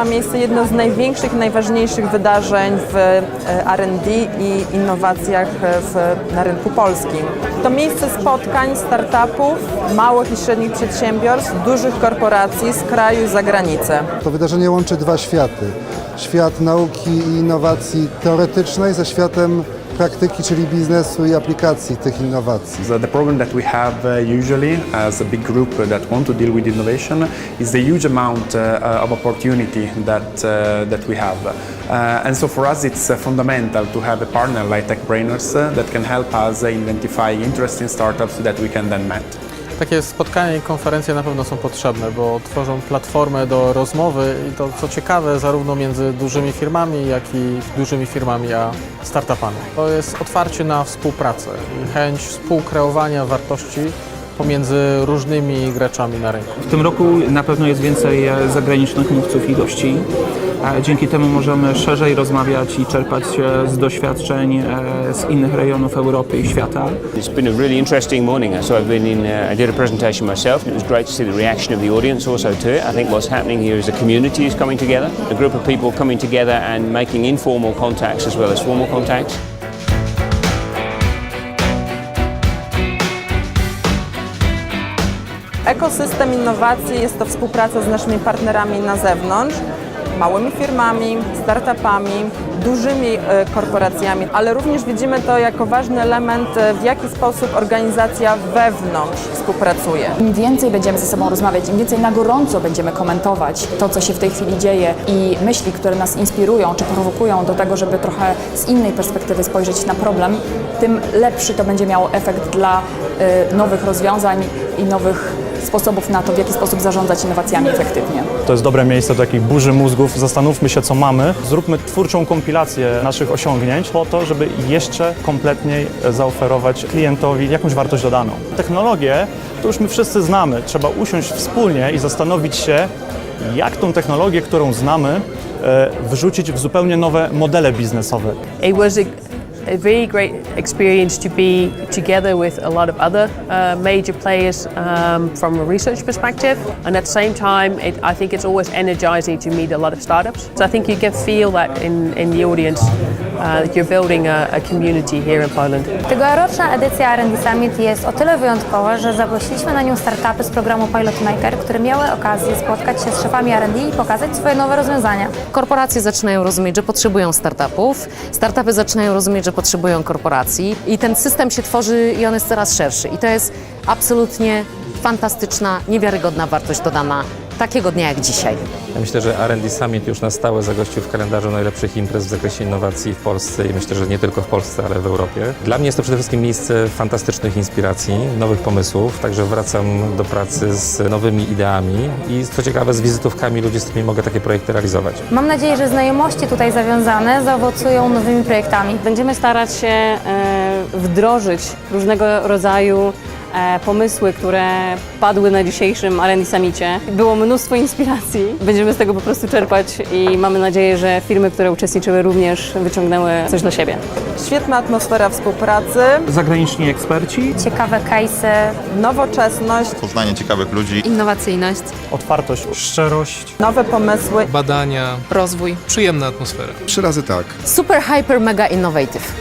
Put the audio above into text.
ma miejsce jedno z największych i najważniejszych wydarzeń w R&D i innowacjach na rynku polskim. To miejsce spotkań startupów, małych i średnich przedsiębiorstw, dużych korporacji z kraju i z zagranicy. To wydarzenie łączy dwa światy. Świat nauki i innowacji teoretycznej ze światem praktyki, czyli biznesu i aplikacji tych innowacji. The problem that we have usually as a big group that want to deal with innovation is the huge amount of opportunity that we have. And so for us it's fundamental to have a partner like TechBrainers that can help us identify interesting startups that we can then match. Takie spotkania i konferencje na pewno są potrzebne, bo tworzą platformę do rozmowy i to, co ciekawe, zarówno między dużymi firmami, jak i dużymi firmami a startupami. To jest otwarcie na współpracę i chęć współkreowania wartości pomiędzy różnymi graczami na rynku. W tym roku na pewno jest więcej zagranicznych mówców i gości. Dzięki temu możemy szerzej rozmawiać i czerpać z doświadczeń z innych rejonów Europy i świata. It's been a really interesting morning. So I've been I did a presentation myself, and it was great to see the reaction of the audience also too. I think what's happening here is a community is coming together, a group of people coming together and making informal contacts as well as formal contacts. Ekosystem innowacji jest to współpraca z naszymi partnerami na zewnątrz, małymi firmami, startupami, dużymi korporacjami, ale również widzimy to jako ważny element, w jaki sposób organizacja wewnątrz współpracuje. Im więcej będziemy ze sobą rozmawiać, im więcej na gorąco będziemy komentować to, co się w tej chwili dzieje i myśli, które nas inspirują czy prowokują do tego, żeby trochę z innej perspektywy spojrzeć na problem, tym lepszy to będzie miało efekt dla nowych rozwiązań i nowych sposobów na to, w jaki sposób zarządzać innowacjami efektywnie. To jest dobre miejsce do takiej burzy mózgów. Zastanówmy się, co mamy. Zróbmy twórczą kompilację naszych osiągnięć po to, żeby jeszcze kompletniej zaoferować klientowi jakąś wartość dodaną. Technologię to już my wszyscy znamy. Trzeba usiąść wspólnie i zastanowić się, jak tą technologię, którą znamy, wrzucić w zupełnie nowe modele biznesowe. It was a very great experience to be together with a lot of other major players from a research perspective, and at the same time I think it's always energizing to meet a lot of startups. So I think you can feel that in the audience that you're building a community here in Poland. Tegoroczna edycja R&D Summit jest o tyle wyjątkowa, że zaprosiliśmy na nią startupy z programu Pilot Maker, które miały okazję spotkać się z szefami R&D i pokazać swoje nowe rozwiązania. Korporacje zaczynają rozumieć, że potrzebują startupów, startupy zaczynają rozumieć, że potrzebują korporacji i ten system się tworzy i on jest coraz szerszy. I to jest absolutnie fantastyczna, niewiarygodna wartość dodana takiego dnia jak dzisiaj. Ja myślę, że R&D Summit już na stałe zagościł w kalendarzu najlepszych imprez w zakresie innowacji w Polsce i myślę, że nie tylko w Polsce, ale w Europie. Dla mnie jest to przede wszystkim miejsce fantastycznych inspiracji, nowych pomysłów, także wracam do pracy z nowymi ideami i co ciekawe z wizytówkami ludzi, z którymi mogę takie projekty realizować. Mam nadzieję, że znajomości tutaj zawiązane zaowocują nowymi projektami. Będziemy starać się wdrożyć różnego rodzaju pomysły, które padły na dzisiejszym R&D Summicie. Było mnóstwo inspiracji. Będziemy z tego po prostu czerpać i mamy nadzieję, że firmy, które uczestniczyły, również wyciągnęły coś dla siebie. Świetna atmosfera współpracy, Zagraniczni eksperci, Ciekawe case'y, nowoczesność, poznanie ciekawych ludzi, Innowacyjność, Otwartość, Szczerość, nowe pomysły. badania, rozwój, przyjemna atmosfera. 3 razy tak. super, hyper, mega innovative.